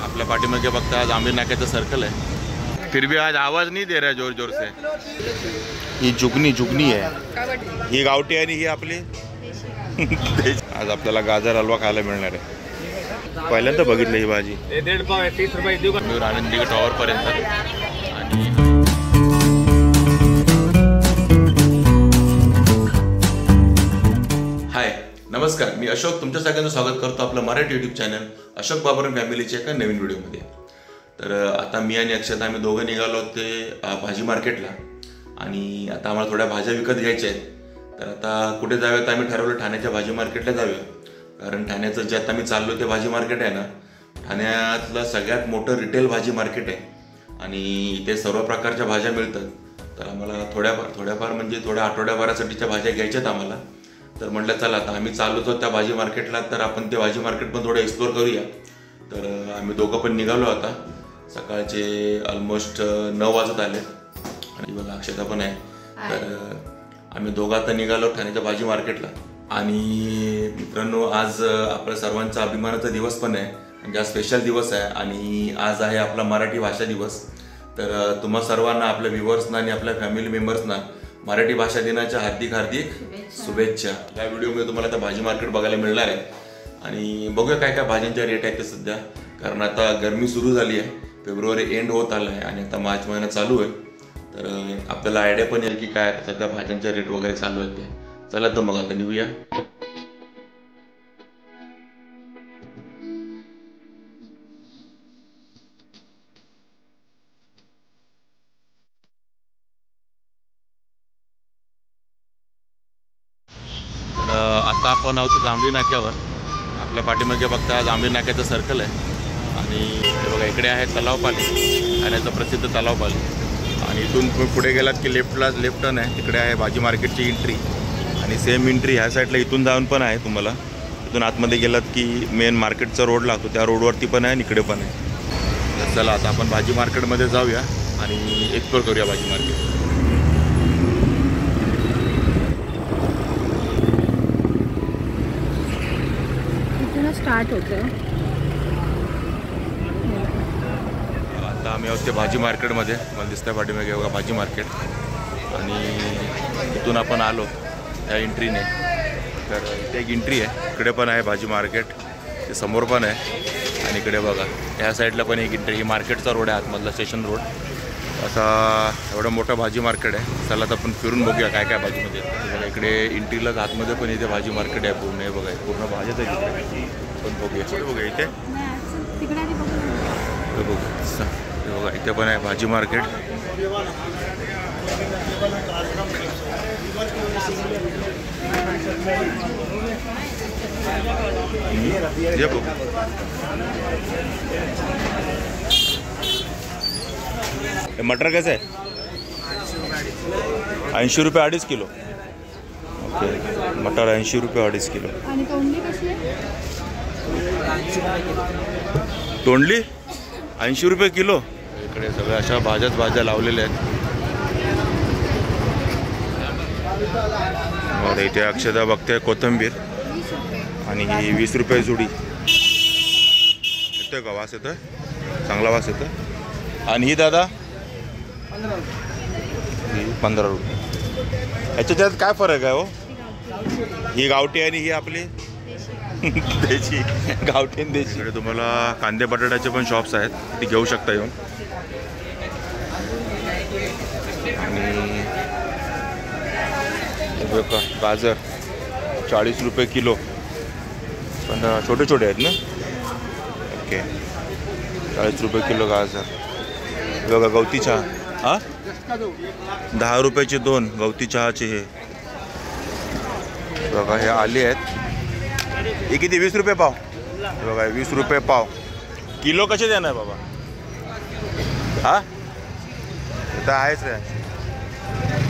अपने पार्टी में क्या बगता है आमिर नाके तो सर्कल है, फिर भी आज आवाज नहीं दे रहा है जोर जोर से। ही जुगनी है, ही गावठी आणि ही आपली आज आपल्याला गाजर हलवा खायला मिळणार आहे। पहिल्यांदा बघितलं ही भाजी। 1.5 पाव आहे, 30 रुपये देऊ का? आनंदी टॉवर पर्यंत। हाय नमस्कार, मी अशोक तुमच्या सगळ्यांचं स्वागत करतो आपलं मराठी यूट्यूब चॅनल अशोक बाबर फॅमिलीच्या एका नवीन व्हिडिओमध्ये। तर आता मी आणि अक्षत आम्ही दोघं निघालो ते भाजी मार्केटला आणि आता आम्हाला थोड्या भाज्या विकत घ्यायच्या आहेत। तर आता कुठे जाऊया तर आम्ही ठरवलं ठाण्याच्या भाजी मार्केटला जाऊया, कारण ठाण्याचं जे आता मी चाललो ते भाजी मार्केट आहे ना, ठाण्यातलं सगळ्यात मोठं रिटेल भाजी मार्केट आहे आणि इथे सर्व प्रकारच्या भाज्या मिळतात। तर आम्हाला थोड्याफार म्हणजे थोड्या आठवड्याभरासाठीच्या भाज्या घ्यायच्यात आम्हाला। तर म्हटलं चला आता आम्ही चाललोच त्या भाजी मार्केटला, तर आपण ते भाजी मार्केट पण थोडं एक्सप्लोर करूया। तर आम्ही दोघं पण निघालो आता, सकाळचे ऑलमोस्ट 9 वाजत आले आणि बघा अक्षता पण आहे। तर आम्ही दोघं आता निघालो ठाण्याच्या भाजी मार्केटला आणि मित्रांनो आज आपल्या सर्वांचा अभिमानाचा दिवस पण आहे, म्हणजे आज स्पेशल दिवस आहे आणि आज आहे आपला मराठी भाषा दिवस। तर तुम्हा सर्वांना आपल्या व्ह्युअर्सना आणि आपल्या फॅमिली मेंबर्सना मराठी भाषा दिनाच्या हार्दिक शुभेच्छा। या व्हिडिओमध्ये तुम्हाला आता भाजी मार्केट बघायला मिळणार आहे आणि बघूया काय काय भाज्यांच्या रेट आहेत ते सध्या, कारण आता गरमी सुरू झाली आहे, फेब्रुवारी एंड होत आला आहे आणि आता मार्च महिना चालू आहे। तर आपल्याला आयडिया पण येईल की काय सध्या भाज्यांचे रेट वगैरे चालू आहेत ते। चला तर मग आता निघूया। आता आपण आहोत जांभळी नाक्यावर। आपल्या पाठीमागे बघता जांभळी नाक्याचं सर्कल आहे आणि हे बघा इकडे आहे तलावपाली, ठाण्याचं प्रसिद्ध तलावपाली आणि इथून पुढे गेलात की लेफ्ट टर्न आहे, तिकडे आहे भाजी मार्केटची एंट्री आणि सेम एंट्री ह्या साईडला इथून जाऊन पण आहे तुम्हाला। इथून आतमध्ये गेलात की मेन मार्केटचा रोड लागतो, त्या रोडवरती पण आहे आणि इकडे पण आहे। तर चला आता आपण भाजी मार्केटमध्ये जाऊया आणि एक्सप्लोर करूया भाजी मार्केट। स्टार्ट होतं आता आम्ही आहोत ते भाजी मार्केटमध्ये, मला दिसतंय पाठीमागे बघा भाजी मार्केट आणि इथून आपण आलो त्या एंट्रीने। तर इथे एक एंट्री आहे, इकडे पण आहे भाजी मार्केट, ते समोर पण आहे आणि इकडे बघा ह्या साईडला पण एक एंट्री। ही मार्केटचा रोड आहे आतमधला, स्टेशन रोड असा एवढं मोठं भाजी मार्केट आहे। चला तर आपण फिरून बघूया काय काय भाजीमध्ये बघा। इकडे एंट्रीलाच आतमध्ये पण इथे भाजी मार्केट आहे पूर्ण, हे बघा पूर्ण भाज्याच आहे तिकडे पण बघूया इथे बघा इथे पण आहे भाजी मार्केट। मटर कैसे आहे? 80 रुपये 2.5 किलो। ओके, मटर 80 रुपये 2.5 किलो। तोंडली 80 रुपये किलो। इकडे सगळ्या अशा भाज्या लावलेल्या आहेत और इथे अक्षता बघते कोथिंबीर आणि ही 20 रुपये जुडी। येतोय का वास? येतोय, चांगला वास येतोय। आणि ही दादा 15 रुपये। याच्यात काय फरक आहे हो? ही गावठी आणि ही आपली देशी, गावठी आणि देशी। इकडे तुम्हाला कांदे बटाट्याचे पण शॉप्स आहेत, ते घेऊ शकता येऊन। आणि बघा गाजर 40 रुपये किलो, पण छोटे छोटे आहेत ना। ओके 40 रुपये किलो गाजर। बघा गवती चहा, हां 10 रुपयाचे 2 गवती चहाचे। हे बघा हे आले आहेत, हे किती 20 रुपये पाव। बघा 20 रुपये पाव किलो कसे देणार बाबा? हां तर आहेच रे,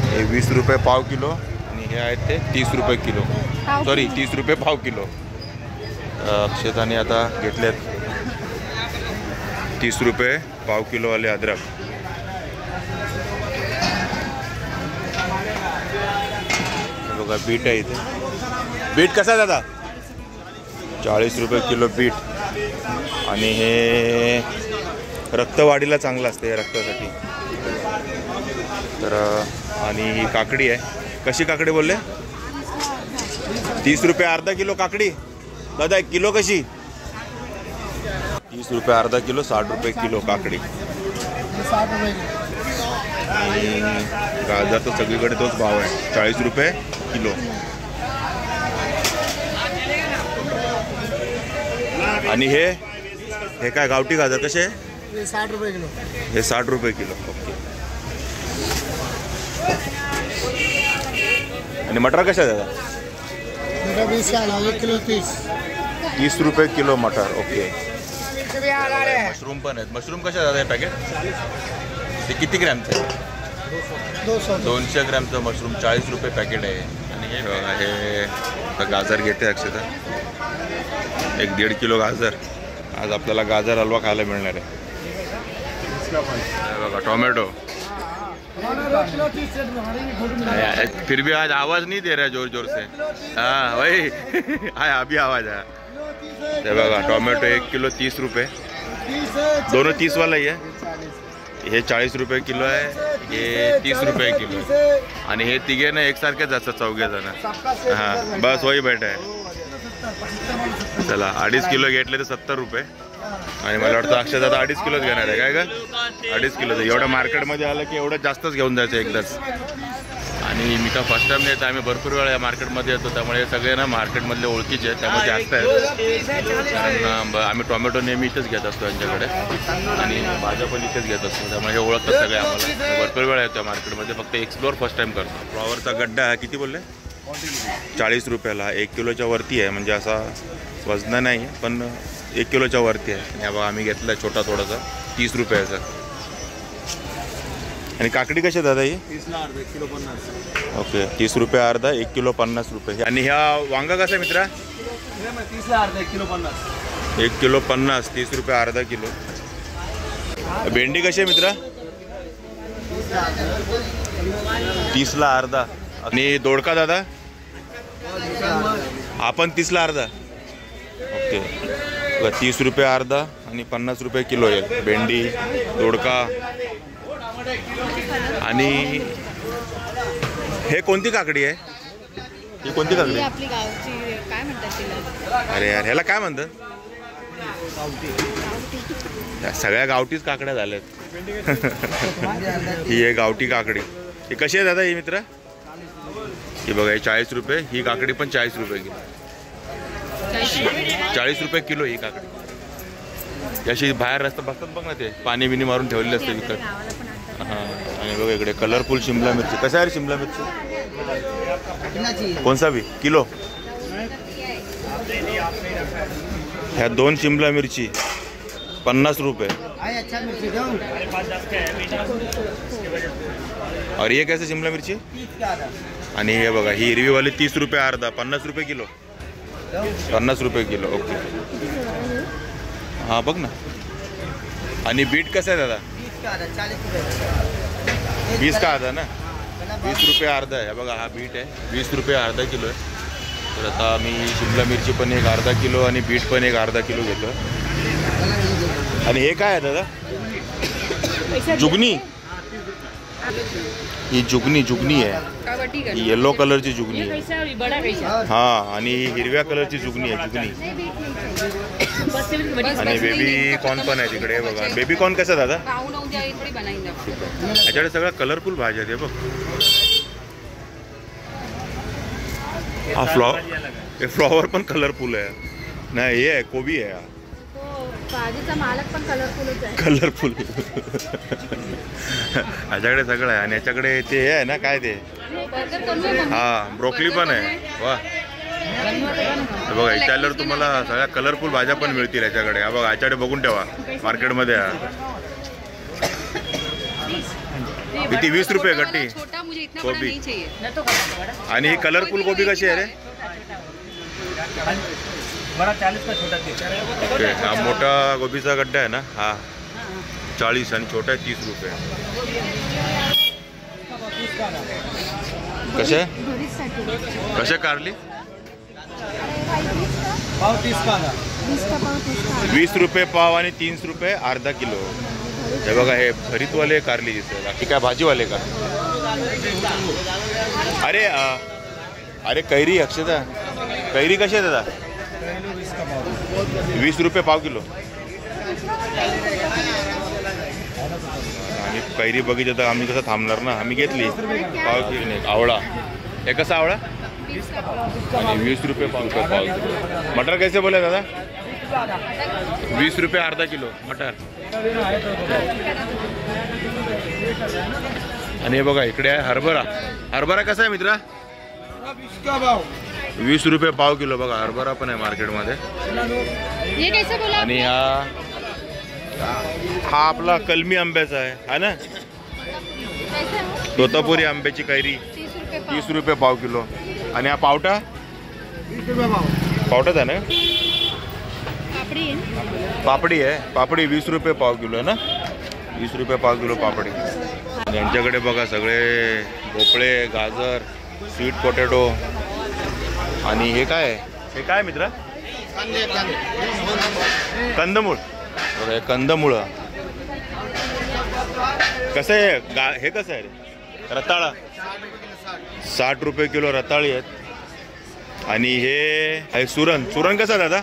हे 20 रुपये पाव किलो आणि हे आहेत ते 30 रुपये किलो, सॉरी 30 रुपये पाव किलो। अक्षताने आता घेतलेत 30 रुपये पाव किलोवाले अद्रक। बघा बीट आहे इथे, बीट कसा दादा? 40 रुपये किलो बीट। आणि हे रक्तवाढीला चांगलं असते हे रक्तासाठी. तर आणि ही काकडी आहे. कशी काकडी बोलले? 30 रुपये अर्धा किलो काकडी. दादा 1 किलो कशी? 30 रुपये अर्धा किलो, 60 रुपये किलो काकडी. आणि गाजर तर सगळीकडे तोच भाव आहे, 40 रुपये किलो. आणि हे काय गावठी गाजर कसे? 60 रुपये किलो. हे 60 रुपये किलो. ओके. आणि मटर कशा आहे दादा? 20 का 1 किलो 30 रुपये किलो मटर. ओके. मशरूम पण आहेत. मशरूम कशा दादा हे पॅकेट? ते किती ग्रॅमचं आहे? 200 ग्रॅमचं मशरूम 40 रुपये पॅकेट आहे. आणि हे बघा, हे गाजर घेते अक्षता. 1-1.5 किलो गाजर. आज आपल्याला गाजर हलवा खायला मिळणार आहे. बघा टोमॅटो. फिर भी आज आवाज नहीं दे रहा जोर जोर से. हाँ वही हाय अभी आवाज है. ते बघा टोमॅटो 1 किलो 30 रुपये. दोनों 30 वाला ही आहे. हे 40 रुपये किलो आहे. हे 30 रुपये किलो आहे. आणि हे तिघे ना एकसारखेच असतात, 4 जण. हां बस वही बैठा आहे. चला 2.5 किलो घेतले तर 70 रुपये. आणि मला वाटतं अक्षता आता 2.5 किलोच घेणार आहे. काय का 2.5 किलोचं? एवढं मार्केटमध्ये आलं की एवढं जास्तच घेऊन जायचं एकदाच. आणि मी तर फर्स्ट टाइम येतो. आम्ही भरपूर वेळा या मार्केटमध्ये येतो, त्यामुळे हे सगळे ना मार्केटमधले ओळखीचे आहेत, त्यामुळे जास्त आहेत. कारण आम्ही टोमॅटो नेहमी इथेच घेत असतो यांच्याकडे, आणि भाज्या पण इथेच घेत असतो, त्यामुळे हे ओळखतात सगळे आम्हाला. भरपूर वेळा येतो मार्केटमध्ये, फक्त एक्सप्लोअर फर्स्ट टाइम करतो. फ्लॉवरचा गड्डा किती बोलले? 40 रुपयाला. 1 किलोच्या वरती आहे, म्हणजे असा वजन नाही पण 1 किलोच्या वरती आहे. आणि बघा आम्ही घेतला छोटा थोडासा 30 रुपयाचा. आणि काकडी कशी दादा ही? 30ला अर्धा 1 किलो 50. ओके 30 रुपये अर्धा, 1 किलो 50 रुपये. आणि ह्या वांगा कसा आहे मित्रा? 30ला अर्धा 1 किलो 50. 1 किलो 50, 30 रुपये अर्धा किलो. भेंडी कशी आहे मित्रा? 30ला अर्धा. आणि दोडका दादा? आपण 30ला अर्धा. ओके 30 रुपये अर्धा आणि 50 रुपये किलो आहे भेंडी, दोडका. आणि हे कोणती काकडी आहे? ही कोणती काकडी? आपली गावची काय म्हणतात तिला? अरे यार ह्याला काय म्हणतात? सगळ्या गावठीच काकड्या झाल्यात. ही आहे गावठी काकडी. ही कशी आहे दादा ही मित्र? ही बघा ही 40 रुपये. ही काकडी पण 40 रुपये किलो. 40 रुपये किलो ही काकडी. अशी बाहेर रस्ता बघतात बघ ना, ते पाणी बिनी मारून ठेवलेले असते विकत. हां आणि बघा इकडे कलरफुल शिमला मिरची. कशा आहे शिमला मिरची? कोणसा बी किलो? ह्या 2 शिमला मिरची 50 रुपये. और ये कैसे शिमला मिरची? आणि हे बघा ही हिरवीवाली 30 रुपये अर्धा, 50 रुपये किलो. 50 रुपये किलो. ओके हां बघ ना. आणि बीट कसं आहे दादा? 20 का अर्धा ना? 20 रुपये अर्धा आहे. बघा हा बीट आहे, 20 रुपये अर्धा किलो आहे. तर आता मी शिमला मिरची पण 1 अर्धा किलो आणि बीट पण 1 अर्धा किलो घेतो. आणि हे काय आहे दादा? जुगनी. ही जुगनी आहे. ही येलो कलरची जुगनी आहे. हां आणि हिरव्या कलरची जुगनी आहे. जुगनी. आणि बेबी कॉर्न पण आहे तिकडे. बघा बेबी कॉर्न कसं दादा? याच्याकडे सगळ्या कलरफुल भाज्या आहेत. बघ हा फ्लॉवर पण कलरफुल आहे. नाही हे आहे कोबी आहे. भाजीचा मालक पण कलरफुलच आहे. कलरफुल याच्याकडे सगळं आहे. आणि याच्याकडे ते हे आहे ना काय ते? हां ब्रोकली पण आहे. वा बघा इथे आल्यावर तुम्हाला सगळ्या कलरफुल भाज्या पण मिळतील याच्याकडे. हा बघा याच्याकडे बघून ठेवा मार्केटमध्ये. किती? 20 रुपये गट्टी कोबी. आणि ही कलरफुल कोबी कशी आहे रे? ओके हा मोठा गोबीचा गड्डा आहे ना, हा 40 आणि छोटा आहे 30 रुपये. कसे कारली? 30 का 20 का पाव 30 का 20 रुपये पाव आणि 30 रुपये अर्धा किलो. हे बघा हे भरीतवाले कारली दिसतात. बाकी काय भाजीवाले का? अरे अरे कैरी अक्षता कैरी कशी आहे दादा? 20 रुपये पाव किलो. आणि कैरी बघितलं तर आम्ही कसं थांबणार ना, आम्ही घेतली पाव किलो. नाही आवळा, हे कसा आवळा? 20 रुपये पाव किलो. मटर कैसे बोले दादा? 20 रुपये अर्धा किलो मटर. आणि हे बघा इकडे आहे हरभरा. हरभरा कसा आहे मित्रा? 20 रुपये पाव किलो. बघा हरभरा पण आहे मार्केटमध्ये. ये कैसे बोला? आणि हा आपला कलमी आंब्याचा आहे हा ना, कैसे हो? तोतापुरी आंब्याची कैरी 30 रुपये पाव. 30 रुपये पाव किलो. आणि हा पावटा 20 रुपये पाव. पावटाच आहे ना? पापड़ी है. पापडी आहे. पापडी 20 रुपये पाव किलो आहे ना. 20 रुपये पाव किलो पापडी. यांच्याकडे बघा सगळे भोपळे, गाजर, स्वीट पोटॅटो. आणि हे काय आहे? हे काय मित्रा? कंदमूळ. बघा हे कंदमूळ कसं आहे? हे कसं आहे रे? रताळा 60 रुपये किलो रताळी आहेत. आणि हे आहे सुरण. सुरण कसं आहे दादा?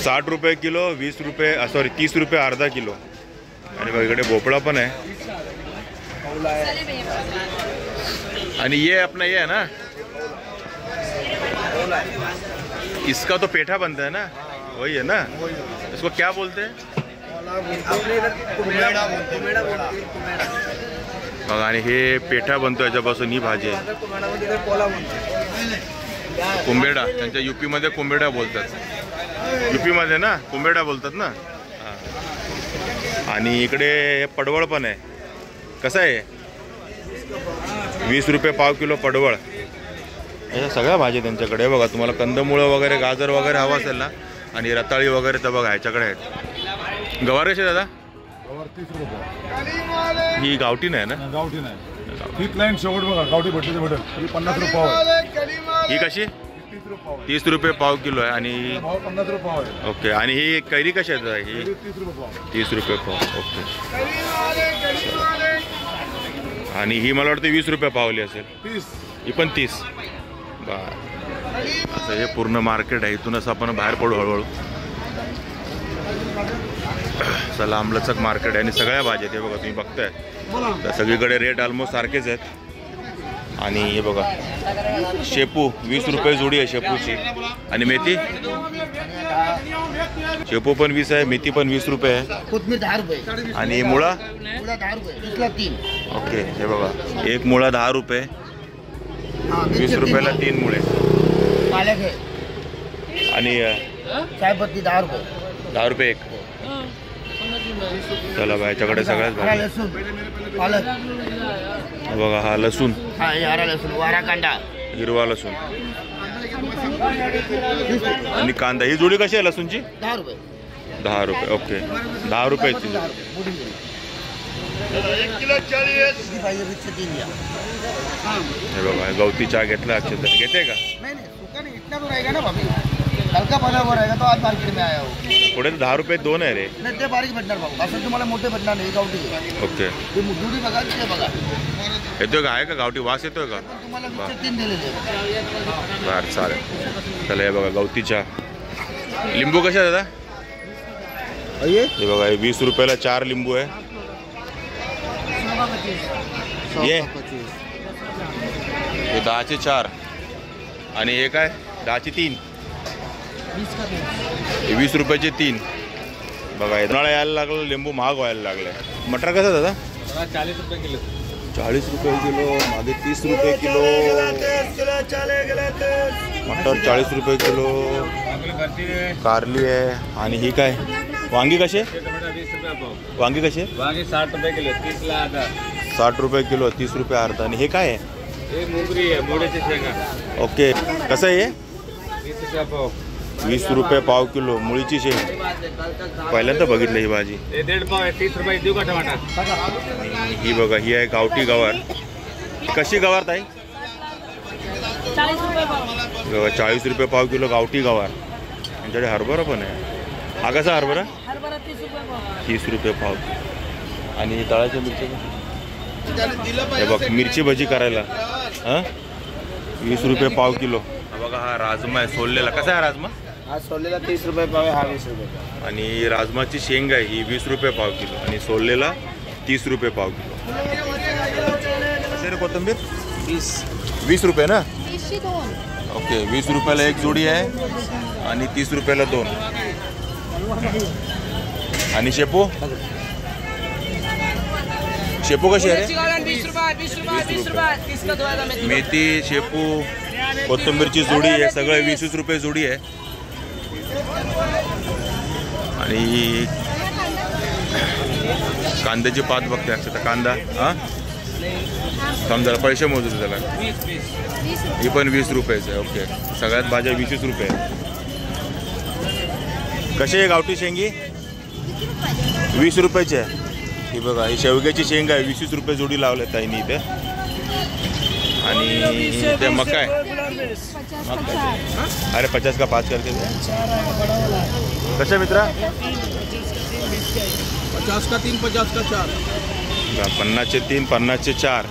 60 रुपये किलो. 20 रुपये सॉरी 30 रुपये अर्धा किलो. आणि बघा इकडे भोपळा पण आहे. आणि ये अपना ये है ना, इसका तो पेठा बनता है ना, वही है ना? इसको क्या बोलते हैं? बघा आणि हे पेठा बनतो याच्यापासून. ही भाजी आहे कुंबेडा. त्यांच्या युपी मध्ये कुंबेडा बोलतात. युपी मध्ये ना कुंबेडा बोलतात ना. आणि इकडे पडवळ पण आहे. कसं आहे? 20 रुपये पाव किलो पडवळ. या सगळ्या भाज्या त्यांच्याकडे. बघा तुम्हाला कंदमुळं वगैरे, गाजर वगैरे हवं असेल ना, आणि रताळी वगैरे तर बघा ह्याच्याकडे आहेत. गवार कशी दादा? 30 रुपये. ही गावठी नाही ना? गावठी नाही. ही प्लेन शेवट बघा गावठी भेटते भेटेल. ही 50 रुपये पाव आहे. ही कशी? 30 रुपये पाव किलो आहे. आणि 50 रुपये पाव आहे. ओके. आणि ही कैरी कशी आहे? ही 30 रुपये पाव. 30 रुपये पाव. ओके. आणि ही मला वाटतं 20 रुपये पावली असेल. 30. ही पण 30. बर. असं हे पूर्ण मार्केट आहे. इथूनच आपण बाहेर पडू हळूहळू. चला आमलचक मार्केट आहे आणि सगळ्या भाज्या ते बघा तुम्ही बघताय. तर सगळीकडे रेट ऑलमोस्ट सारखेच आहेत. आणि हे बघा शेपू 20 रुपये जोडी आहे शेपूची. आणि मेथी शेपू पण 20 आहे, मेथी पण 20 रुपये आहे. कोथमीर 10 रुपये. आणि मुळा 10 रुपये. 30ला 3. ओके. हे बघा एक मुळा 10 रुपये. 20 रुपयाला 3 मुळे. पालक आहे. आणि चायपत्ती 10 रुपये. 10 रुपये एक. चला बा याच्याकडे सगळ्याच हरा भाज्या. लसूण, पालक. बघा हा लसूण, हा हे हरा लसूण, वारा कांदा. हिरवा लसूण आणि कांदा. ही जोडी कशी आहे लसूणची? 10 रुपये. 10 रुपये. ओके 10 रुपयाची. हे बघा गवती चहा घेतला. अच्छे घेते का? नहीं नहीं सूखा नहीं, इतना तो रहेगा ना भाभी. हल्का बना हुआ रहेगा तो आज मार्केट में आया हो. पुढे 10 रुपये 2 आहे रे. नाही ते बारीक भेटणार भाऊ. असं तुम्हाला मोठे भेटणार नाही. गावठी ओके. ते मुठुडी बघा ते बघा. येतोय का? आहे का गावठी वास येतोय का? पण तुम्हाला नुसते 3 दिलेले. बरं चालेल. चला हे बघा गवती चहा. लिंबू कशा आहे दादा? हे बघा हे 20 रुपयाला 4 लिंबू आहे. ये हे 10चे 4. आणि हे काय? 10चे 3. हे 20 रुपयाचे 3. बघा उन्हाळा यायला लागलं, लिंबू महाग व्हायला लागलाय. मटर कसं दादा? 40 रुपये किलो. 40 रुपये किलो. मागे 30 रुपये किलो. मटर 40 रुपये किलो. कारली आहे. आणि ही काय? वांगी कसे? वांगी कसे? वांगी 60 रुपये किलो. 30ला अर्धा. 60 रुपये किलो. 30 रुपये अर्धा. आणि हे काय आहे? हे मोगरी आहे, मोड्याची शेंगा. ओके. कसं आहे हे? 20 रुपये पाव. 20 रुपये पाव किलो. मुळीची शेंग पहिल्यांदा बघितलं ही भाजी. हे 1.5 पाव आहे. 30 रुपये देऊ का टमाटर? ही बघा ही आहे गावठी गवार. कशी गवार ताई? 40 रुपये पाव किलो गावठी गवार. यांच्याकडे हरभरा पण आहे. हा कसा हरभरा? 30 रुपये पाव. आणि तळाच्या मिरची हे बघ, मिरची भजी करायला 20 रुपये पाव किलो. हा बघा, हा राजमा आहे सोललेला. कसा आहे राजमा? हा सोललेला 30 रुपये पाव आहे, हा 20 रुपये पाव. आणि राजमाची शेंग आहे ही 20 रुपये पाव किलो आणि सोललेला 30 रुपये पाव किलो. कसे रे कोथिंबीर? 20 रुपये ना? 20ची 2. ओके, 20 रुपयाला एक जोडी आहे आणि 30 रुपयाला 2. आणि शेपू? शेपू कशी आहे रे? मेथी, शेपू, कोथिंबीरची जोडी आहे, सगळं 20 रुपये जोडी आहे. आणि कांद्याची पात बघते अक्षता. कांदा समजा पैसे मोजू त्याला. ही पण 20 रुपयाचं आहे. ओके, सगळ्यात भाज्या 20 रुपये. कशी आहे गावठी शेंगी? 20 रुपयाची आहे. ही बघा, ही शेवग्याची शेंग आहे, 20 रुपये जोडी लावले ताईनी इथे. आणि ते मका आहे. अरे 50 का 5 करते. कशा मित्रा? 50 का 3, 50 का 4. 50चे 3, 50चे 4.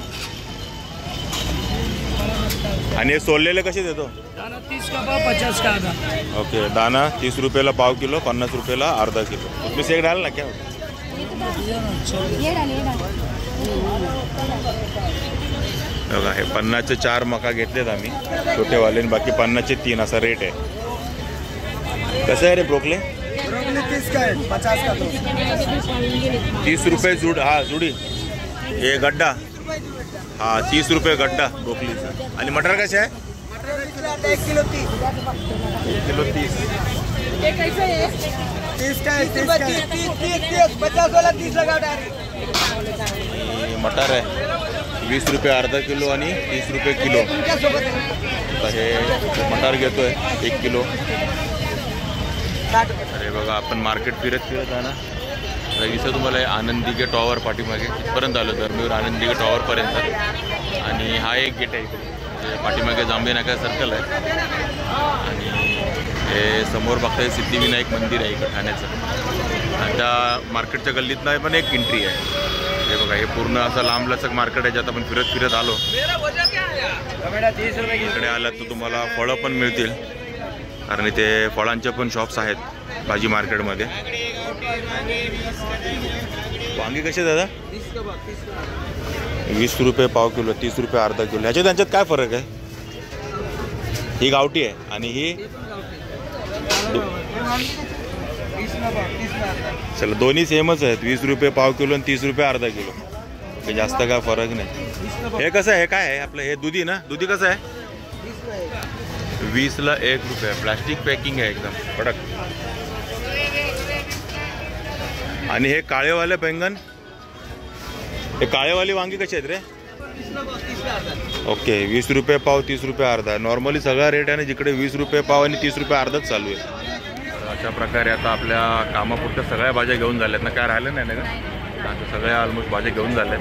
आणि हे सोललेले कसे देतो? 30 का पाव, 50 का आधा. ओके, दाना 30 रुपयाला पाव किलो, 50 रुपयाला अर्धा किलो. उसमें से एक डाल ना क्या? बघा, हे 50चे 4 मका घेतलेत आम्ही छोटेवाले आणि बाकी 50चे 3 असा रेट आहे. कसं आहे रे ब्रोकले? 30 का है, 50 का 2. 30 रुपये जुड. हा जुडी. हे गड्डा. हा 30 रुपये गड्डा ब्रोकलीचा. आणि मटर कसे आहे? 1 किलो 30. 1 किलो 30. 30 का है, 30 का है. 30, 50 वाला 30 लगा डायरेक्ट. मटर आहे 20 रुपये अर्धा किलो आणि 30 रुपये किलो. तर हे मटार घेतोय 1 किलो. अरे बघा, आपण मार्केट फिरत आहे ना. तर इथं तुम्हाला आनंदी टॉवर पाठीमागे इथपर्यंत आलो, धर्मीवर आनंदी टॉवरपर्यंत. आणि हा एक गेट आहे इथे, पाठीमागे जांभे नाका सर्कल आहे. आणि हे समोर बघताय सिद्धिविनायक मंदिर आहे इकडं ठाण्याचं. आता मार्केटच्या गल्लीतनं पण एक एंट्री आहे. हे बघा, हे पूर्ण असं लांब लचक मार्केट आहे ज्यात आपण फिरत फिरत आलो. इकडे आलात तर तुम्हाला फळं पण मिळतील, कारण इथे फळांचे पण शॉप्स आहेत भाजी मार्केटमध्ये. वांगी कसे दादा? 20 रुपये पाव किलो, 30 रुपये अर्धा किलो. ह्याच्यात त्यांच्यात काय फरक आहे? ही गावठी आहे आणि ही चला दोन्ही सेमच आहेत, 20 रुपये पाव किलो आणि 30 रुपये अर्धा किलो. काही जास्त काय फरक नाही. हे कसं आहे? हे काय आहे आपलं? हे दुधी ना? दुधी कसं आहे? 20ला 1 रुपये. प्लास्टिक पॅकिंग आहे एकदम कडक. आणि हे काळेवाले बैंगन, हे काळेवाली वांगी कशी आहेत रे? ओके, 20 रुपये पाव, 30 रुपये अर्धा. नॉर्मली सगळा रेट आहे ना, जिकडे 20 रुपये पाव आणि 30 रुपये अर्धाच चालू आहे. अशा प्रकारे आता आपल्या कामापुरत्या सगळ्या भाज्या घेऊन झाल्यात ना, काय राहिलं नाही ना का? आता सगळ्या ऑलमोस्ट भाज्या घेऊन झाल्यात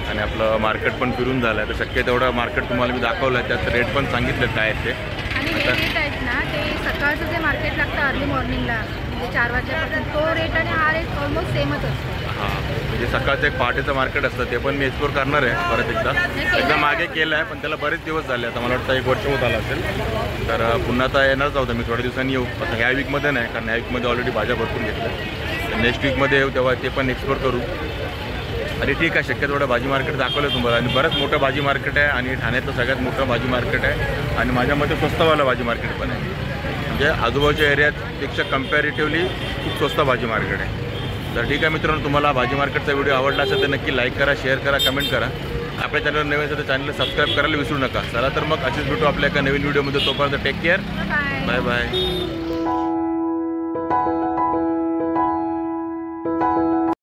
आणि आपलं मार्केट पण फिरून झालं आहे. तर शक्य तेवढं मार्केट तुम्हाला मी दाखवलं आहे, त्यात रेट पण सांगितले काय आहेत ते. आणि हे रेट आहेत ना, ते सकाळचं जे मार्केट लागतं अर्ली मॉर्निंगला, म्हणजे 4 वाजल्यापासून, तो रेट आणि हा रेट ऑलमोस्ट सेमच असतो. हां, म्हणजे सकाळचं एक पहाटेचं मार्केट असतं, ते पण मी एक्सप्लोर करणार आहे परत एकदा मागे केलं आहे, पण त्याला बरेच दिवस झाले. आता मला वाटतं 1 वर्ष होत आलं असेल. तर पुन्हा आता येणारच होतं मी, थोड्या दिवसांनी येऊ. आता ह्या वीकमध्ये नाही, कारण ह्या वीकमध्ये ऑलरेडी भाज्या भरपूर घेतल्या. तर नेक्स्ट वीकमध्ये येऊ, तेव्हा ते पण एक्सप्लोर करू. आणि ठीक आहे, शक्य थोडं भाजी मार्केट दाखवलं तुम्हाला. आणि बरंच मोठं भाजी मार्केट आहे आणि ठाण्यातलं सगळ्यात मोठं भाजी मार्केट आहे. आणि माझ्या मते स्वस्तवालं भाजी मार्केट पण आहे, म्हणजे आजूबाजूच्या एरियापेक्षा कम्पॅरेटिव्हली खूप स्वस्त भाजी मार्केट आहे. तर ठीक आहे मित्रांनो, तुम्हाला भाजी मार्केटचा व्हिडिओ आवडला असेल तर नक्की लाईक करा, शेअर करा, कमेंट करा. आपल्या चॅनलवर नवीन असेल तर चॅनलला सबस्क्राईब करायला विसरू नका. चला तर मग असेच भेटू आपल्या एका नवीन व्हिडिओमध्ये. तोपर्यंत टेक केअर, बाय बाय.